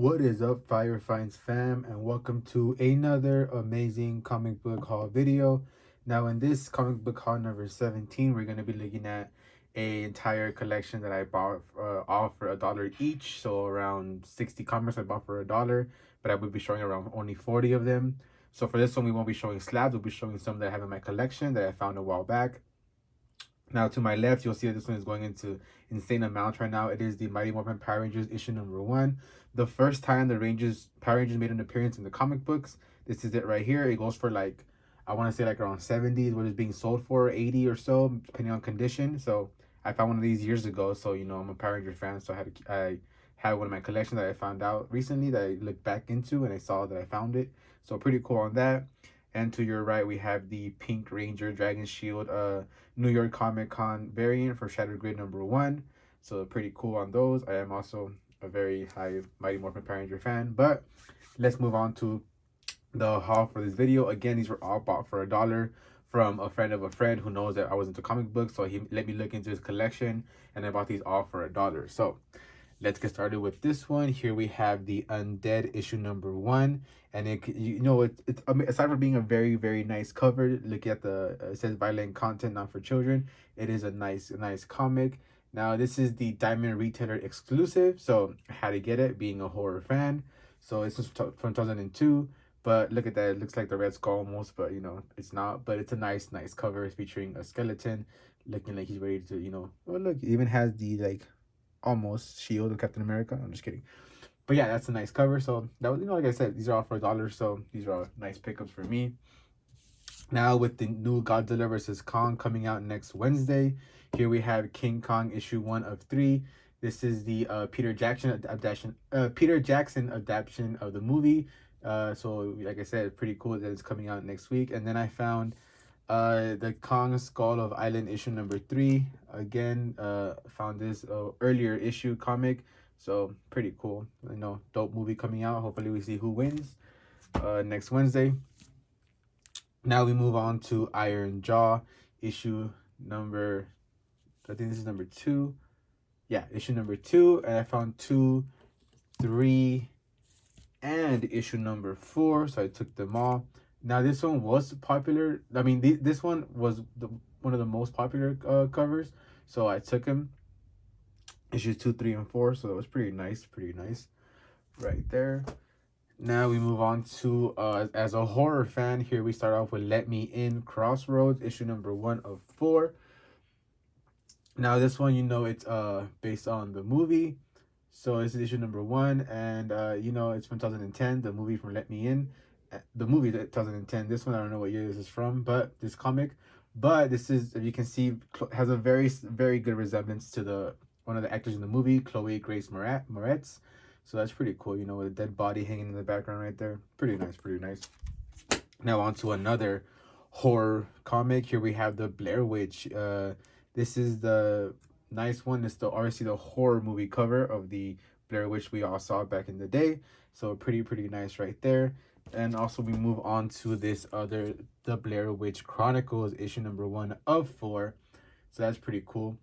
What is up, Fire Finds fam, and welcome to another amazing comic book haul video. Now, in this comic book haul number 17, we're going to be looking at a entire collection that I bought all for $1 each. So around 60 comics I bought for $1, but I will be showing around only 40 of them. So for this one, we won't be showing slabs. We'll be showing some that I have in my collection that I found a while back. Now, to my left, you'll see that this one is going into insane amounts right now. It is the Mighty Morphin Power Rangers issue number 1. The first time the Power Rangers made an appearance in the comic books. This is it right here. It goes for like, I want to say like around 70s, what it's being sold for, 80 or so, depending on condition. So I found one of these years ago. So, I'm a Power Ranger fan. So I had one of my collections that I found out recently that I looked back into and I saw that I found it. So pretty cool on that. And to your right, we have the Pink Ranger Dragon Shield New York Comic Con variant for Shattered Grid number 1. So pretty cool on those. I am also a very high Mighty Morphin Power Ranger fan. But let's move on to the haul for this video. Again, these were all bought for $1 from a friend of a friend who knows that I was into comic books. So he let me look into his collection and I bought these all for $1. So let's get started with this one. Here we have the Undead issue number 1, and it's aside from being a very very nice cover. Look at the it says violent content not for children. It is a nice comic. Now this is the Diamond Retailer exclusive, so I had to get it being a horror fan. So this is from 2002. But look at that, it looks like the Red Skull almost, but it's not. But it's a nice cover. It's featuring a skeleton looking like he's ready to. Oh look, it even has the like almost shield of Captain America. I'm just kidding. But yeah, that's a nice cover. So that was, like I said, these are all for $1. So these are all nice pickups for me. Now with the new Godzilla vs. Kong coming out next Wednesday, here we have King Kong issue 1 of 3. This is the Peter Jackson adaptation. Peter Jackson adaptation of the movie. So like I said, pretty cool that it's coming out next week. And then I found the Kong Skull of Island issue number 3. Again, found this earlier issue comic, so pretty cool. Dope movie coming out. Hopefully we see who wins next Wednesday. Now we move on to Iron Jaw issue number, I think this is number 2. Yeah, issue number 2, and I found 2, 3, and issue number 4, so I took them all. Now this one was popular. I mean, this one was one of the most popular covers, so I took him. Issues 2, 3, and 4. So that was pretty nice, right there. Now we move on to as a horror fan. Here we start off with Let Me In Crossroads, issue number 1 of 4. Now this one, it's based on the movie. So this is issue number 1, and it's from 2010. The movie from Let Me In, the movie 2010. This one I don't know what year this is from, but this comic, but this is, if you can see, has a very very good resemblance to the one of the actors in the movie, Chloe Grace Moretz. So that's pretty cool. With a dead body hanging in the background right there. Pretty nice. Now on to another horror comic. Here we have the Blair Witch. This is the nice one. It's obviously the horror movie cover of the Blair Witch we all saw back in the day. So pretty nice right there. And also we move on to this other, the Blair Witch Chronicles issue number 1 of 4. So that's pretty cool.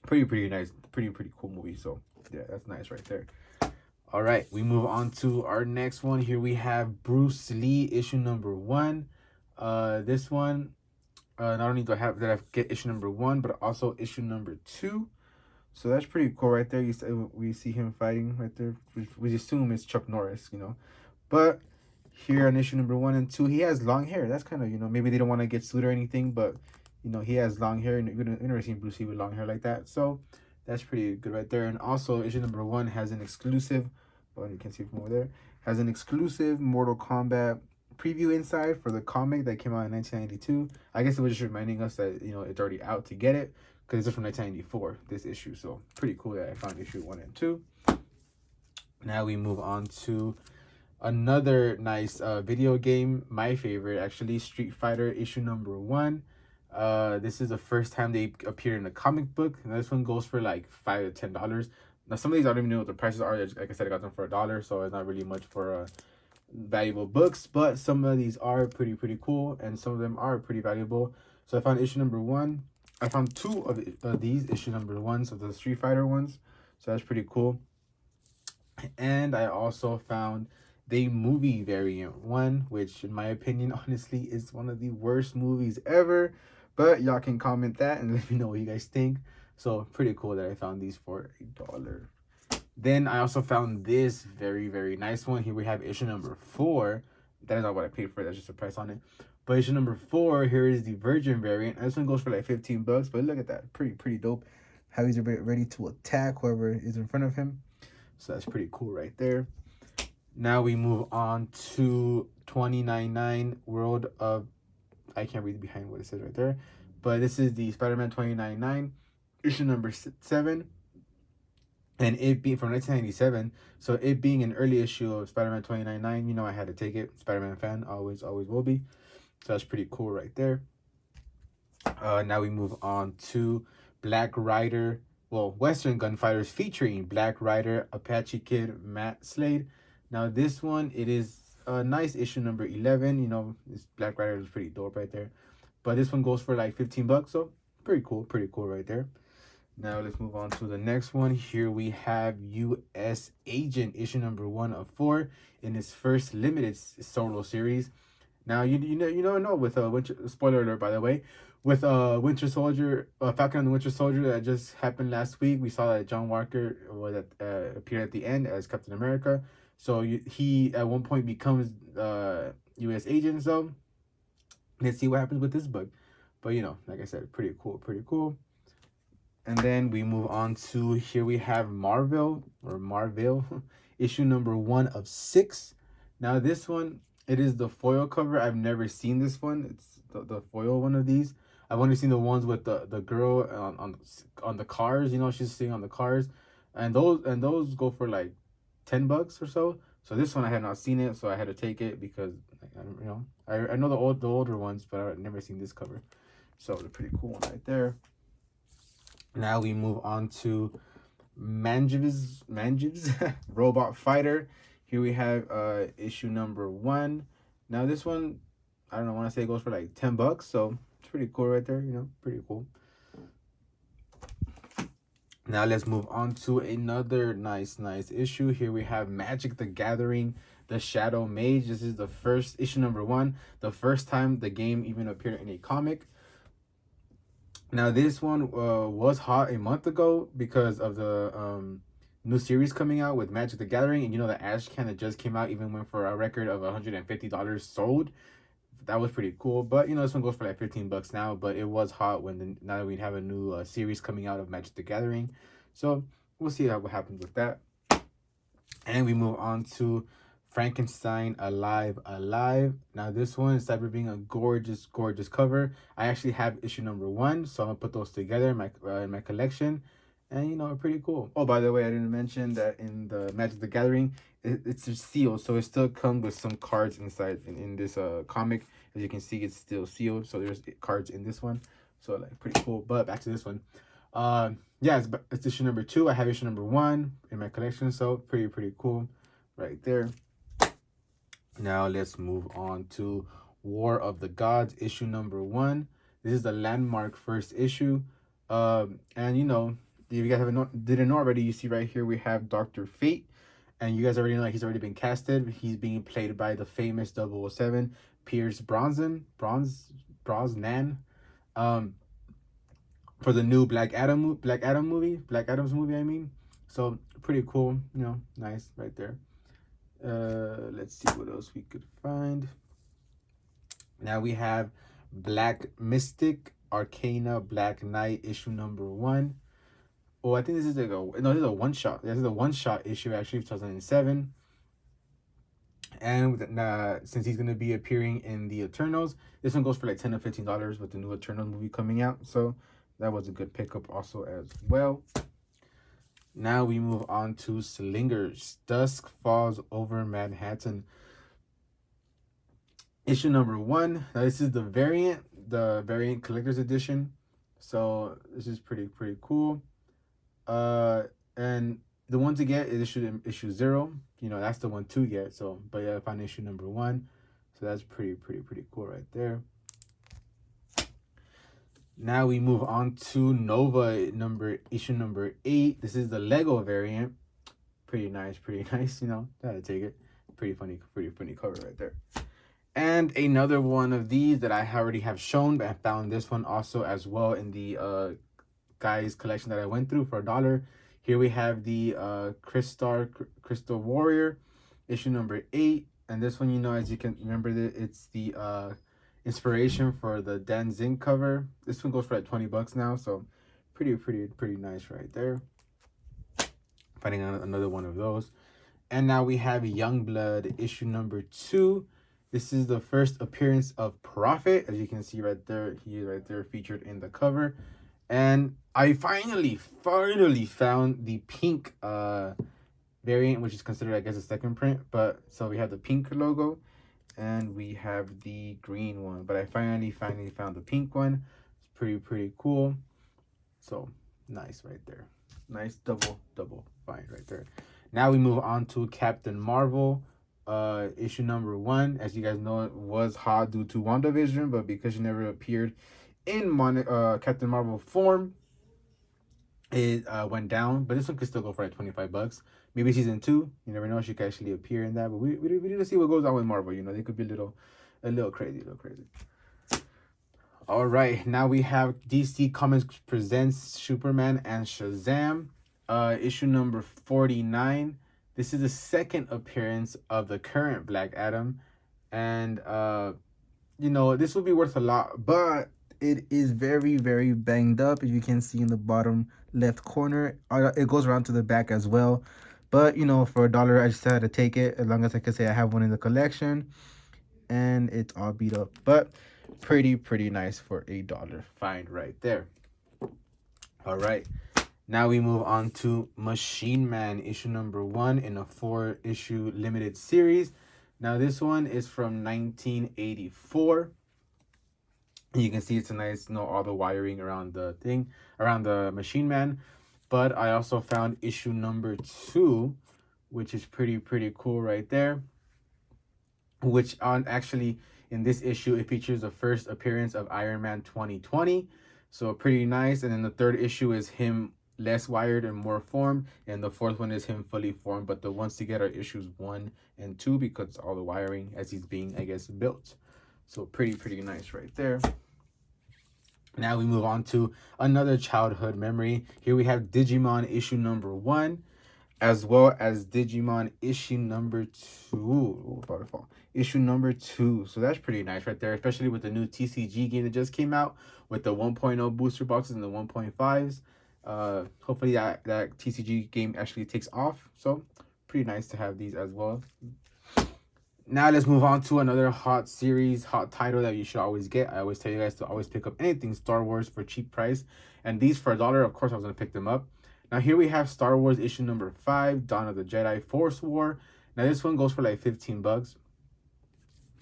Pretty nice. Pretty cool movie. So yeah, that's nice right there. All right, we move on to our next one. Here we have Bruce Lee issue number 1. This one, not only do I get issue number 1, but also issue number 2. So that's pretty cool right there. We see him fighting right there. We assume it's Chuck Norris, But here on issue number 1 and 2, he has long hair. That's kind of, maybe they don't want to get sued or anything, but he has long hair, and you've never seen Bruce Lee with long hair like that. So that's pretty good right there. And also issue number 1 has an exclusive, well, you can see from over there, has an exclusive Mortal Kombat preview inside for the comic that came out in 1992. I guess it was just reminding us that it's already out to get it, because it's from 1994, this issue. So pretty cool that I found issue 1 and 2. Now we move on to another nice video game, my favorite actually, Street Fighter issue number 1. This is the first time they appear in a comic book, and this one goes for like $5 to $10. Now some of these I don't even know what the prices are. Like I said, I got them for $1, so it's not really much for valuable books, but some of these are pretty cool, and some of them are pretty valuable. So I found issue number 1. I found 2 of these issue number 1s of the Street Fighter ones, so that's pretty cool. And I also found the movie variant one, which in my opinion, honestly, is one of the worst movies ever. But y'all can comment that and let me know what you guys think. So pretty cool that I found these for $1. Then I also found this very, very nice one. Here we have issue number 4. That is not what I paid for. That's just a price on it. But issue number 4, here is the Virgin variant. This one goes for like $15. But look at that. Pretty dope. How he's ready to attack whoever is in front of him. So that's pretty cool right there. Now we move on to 2099 World of... I can't read behind what it says right there. But this is the Spider-Man 2099 issue number 7. And it being from 1997, so it being an early issue of Spider-Man 2099, I had to take it. Spider-Man fan, always will be. So that's pretty cool right there. Now we move on to Black Rider, Western Gunfighters featuring Black Rider, Apache Kid, Matt Slade. Now this one, it is a nice issue number 11. This Black Rider is pretty dope right there. But this one goes for like $15, so pretty cool right there. Now let's move on to the next one. Here we have U.S. Agent issue number 1 of 4 in its first limited solo series. Now you know with Winter, spoiler alert by the way, with Winter Soldier, Falcon and the Winter Soldier that just happened last week. We saw that John Walker was appeared at the end as Captain America. So he at one point becomes U.S. Agent. So let's see what happens with this book. But like I said, pretty cool. And then we move on to, here we have Marvel issue number 1 of 6. Now this one, it is the foil cover. I've never seen this one. It's the foil one of these. I've only seen the ones with the girl on the cars. She's sitting on the cars, and those go for like $10 or so. So this one I had not seen it, so I had to take it because I know the older ones, but I've never seen this cover. So it's a pretty cool one right there. Now we move on to Mangiv's Robot Fighter. Here we have issue number 1. Now this one, I don't know, I want to say it goes for like $10, so it's pretty cool right there, pretty cool. Now let's move on to another nice issue. Here we have Magic the Gathering, the Shadow Mage. This is the first issue number 1, the first time the game even appeared in a comic. Now this one was hot a month ago because of the new series coming out with Magic the Gathering, and the Ash can that just came out even went for a record of $150 sold. That was pretty cool. But this one goes for like $15 now. But it was hot now that we have a new series coming out of Magic the Gathering, so we'll see what happens with that. And we move on to Frankenstein Alive. Now this one, instead of being a gorgeous cover, I actually have issue number 1, so I'm gonna put those together in my collection, and pretty cool. Oh, by the way, I didn't mention that in the Magic the Gathering, it's sealed, so it still comes with some cards inside in this comic. As you can see, it's still sealed, so there's cards in this one, so like pretty cool. But back to this one. Yeah, it's issue number 2. I have issue number 1 in my collection, so pretty cool right there. Now let's move on to War of the Gods issue number 1. This is the landmark first issue. And if you guys didn't know already, you see right here we have Dr. Fate, and you guys already know he's already been casted. He's being played by the famous 007 Pierce Brosnan. For the new Black Adam's movie, I mean. So pretty cool, nice right there. Let's see what else we could find. Now we have Black Mystic Arcana Black Knight issue number 1. Oh, I think this is this is a one shot. This is a one shot issue actually, 2007. And since he's gonna be appearing in the Eternals, this one goes for like $10 or $15 with the new Eternals movie coming out. So that was a good pickup also as well. Now we move on to Slingers. Dusk Falls Over Manhattan. Issue number 1. Now this is the variant collector's edition. So this is pretty cool. And the one to get is issue 0. That's the one to get. So, but yeah, I found issue number 1. So that's pretty cool right there. Now we move on to Nova issue number 8. This is the Lego variant. pretty nice, you know, gotta take it. Pretty funny cover right there. And another one of these that I already have shown, but I found this one also as well in the guys collection that I went through for $1. Here we have the Crystal Warrior, issue number 8. And this one, you know, as you can remember, it's the inspiration for the Dan Zink cover. This one goes for like $20 now, so pretty nice right there. Finding another one of those. And now we have Youngblood issue number 2. This is the first appearance of Prophet, as you can see right there. He is right there featured in the cover. And I finally found the pink variant, which is considered, I guess, a second print. But so we have the pink logo and we have the green one. But I finally found the pink one. It's pretty cool. So nice right there. Nice double find right there. Now we move on to Captain Marvel, issue number 1. As you guys know, it was hot due to WandaVision, but because she never appeared in Captain Marvel form, it went down. But this one could still go for like $25. Maybe season 2. You never know, she could actually appear in that. But we need to see what goes on with Marvel. You know, they could be a little crazy. All right, now we have DC Comics presents Superman and Shazam, issue number 49. This is the second appearance of the current Black Adam, and you know, this will be worth a lot, but it is very banged up. If you can see in the bottom left corner, it goes around to the back as well. But you know, for $1, I just had to take it, as long as I could say I have one in the collection. And it's all beat up, but pretty nice for $1 find right there. All right, now we move on to Machine Man issue number 1 in a 4-issue limited series. Now this one is from 1984. You can see it's a nice, you know, all the wiring around the thing, around the Machine Man. But I also found issue number 2, which is pretty cool right there. Which actually in this issue, it features the first appearance of Iron Man 2020. So pretty nice. And then the 3rd issue is him less wired and more formed. And the 4th one is him fully formed. But the ones to get are issues 1 and 2 because all the wiring as he's being, I guess, built. So pretty nice right there. Now we move on to another childhood memory. Here we have Digimon issue number 1. As well as Digimon issue number 2. Ooh, about to fall. Issue number 2. So that's pretty nice right there, especially with the new TCG game that just came out with the 1.0 booster boxes and the 1.5s. Hopefully that TCG game actually takes off. So pretty nice to have these as well. Now let's move on to another hot series, hot title that you should always get. I always tell you guys to always pick up anything Star Wars for cheap price. And these for $1, of course, I was going to pick them up. Now here we have Star Wars issue number 5, Dawn of the Jedi Force War. Now this one goes for like $15.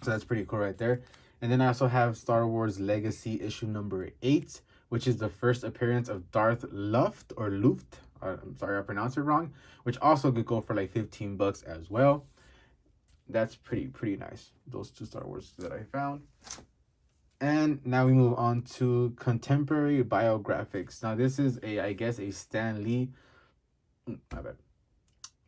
So that's pretty cool right there. And then I also have Star Wars Legacy issue number 8, which is the first appearance of Darth Luft or Luft. I'm sorry, I pronounced it wrong. Which also could go for like $15 as well. That's pretty nice. Those 2 Star Wars that I found. And now we move on to contemporary biographics. Now this is I guess a Stan Lee. My bad.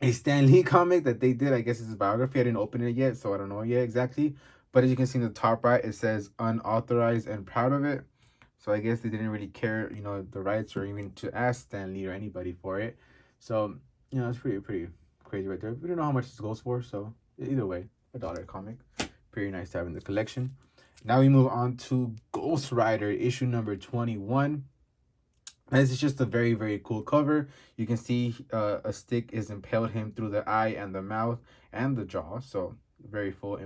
A Stan Lee comic that they did. I guess it's a biography. I didn't open it yet, so I don't know yet exactly. But as you can see in the top right, it says unauthorized and proud of it. So I guess they didn't really care, you know, the rights or even to ask Stan Lee or anybody for it. So, you know, it's pretty crazy right there. We don't know how much this goes for, so either way, $1 comic. Pretty nice to have in the collection. Now we move on to Ghost Rider issue number 21. This is just a very cool cover. You can see a stick is impaled him through the eye and the mouth and the jaw. So very full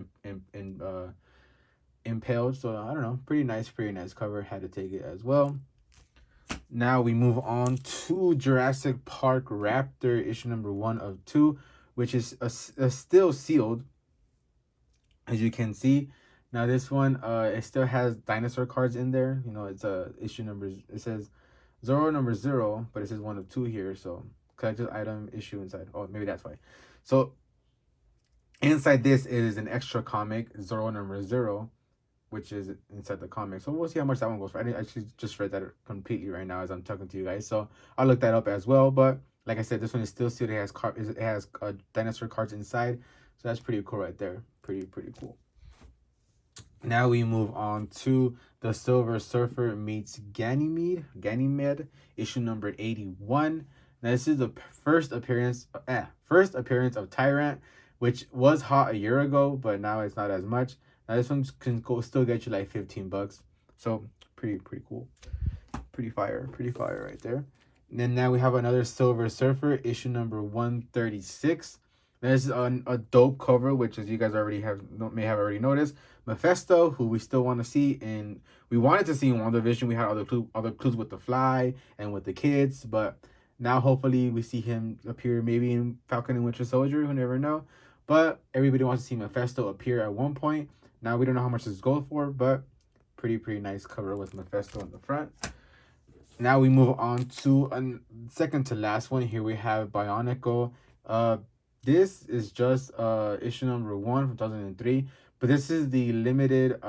impaled. So I don't know, pretty nice cover. Had to take it as well. Now we move on to Jurassic Park Raptor issue number 1 of 2, which is still sealed, as you can see. Now this one, it still has dinosaur cards in there. You know, it's issue numbers. It says Zorro number 0, but it says 1 of 2 here. So collected item issue inside. Oh, maybe that's why. So inside this is an extra comic, Zorro number 0, which is inside the comic. So we'll see how much that one goes for. I actually just read that completely right now as I'm talking to you guys. So I'll look that up as well. But Like I said, this one is still sealed. It has dinosaur cards inside, so that's pretty cool right there. Pretty cool. Now we move on to the Silver Surfer meets Ganymede, issue number 81. Now this is the first appearance of Tyrant, which was hot a year ago, but now it's not as much. Now this one can still get you like $15, so pretty cool, pretty fire right there. And then now we have another Silver Surfer, issue number 136. This is a dope cover, which as you guys may have already noticed, Mephisto, who we still want to see, and we wanted to see in WandaVision. We had other clues with the Fly and with the kids, but now hopefully we see him appear maybe in Falcon and Winter Soldier. Who never know? But everybody wants to see Mephisto appear at one point. Now we don't know how much this goes for, but pretty nice cover with Mephisto in the front. Now we move on to a second to last one. Here we have Bionicle. This is just issue number 1 from 2003, but this is the limited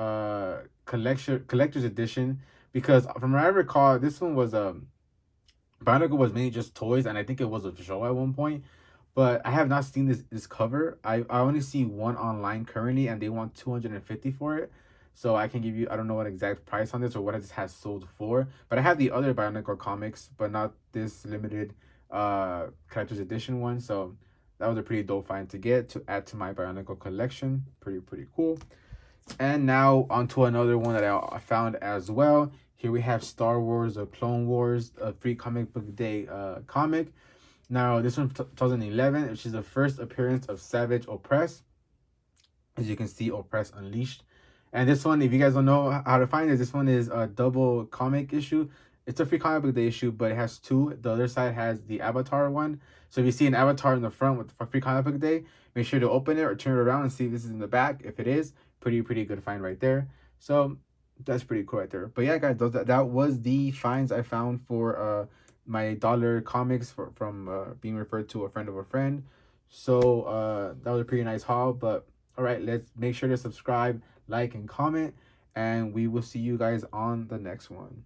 collector's edition, because from what I recall, this one was Bionicle was mainly just toys, and I think it was a show at one point. But I have not seen this cover. I only see one online currently, and they want 250 for it. So I can give you, I don't know what exact price on this or what it has sold for, but I have the other Bionicle comics, but not this limited collector's edition one. So that was a pretty dope find to get to add to my Bionicle collection. Pretty cool. And now onto another one that I found as well. Here we have Star Wars: The Clone Wars, a free comic book day comic. Now this one 2011, which is the first appearance of Savage Opress. As you can see, Opress Unleashed. And this one, if you guys don't know how to find it, this one is a double comic issue. It's a free comic book day issue, but it has two. The other side has the Avatar one. So if you see an Avatar in the front with the free comic book day, make sure to open it or turn it around and see if this is in the back. If it is, pretty good find right there. So that's pretty cool right there. But yeah, guys, that was the finds I found for my dollar comics from being referred to a friend of a friend. So that was a pretty nice haul. But all right, let's make sure to subscribe, like, and comment, and we will see you guys on the next one.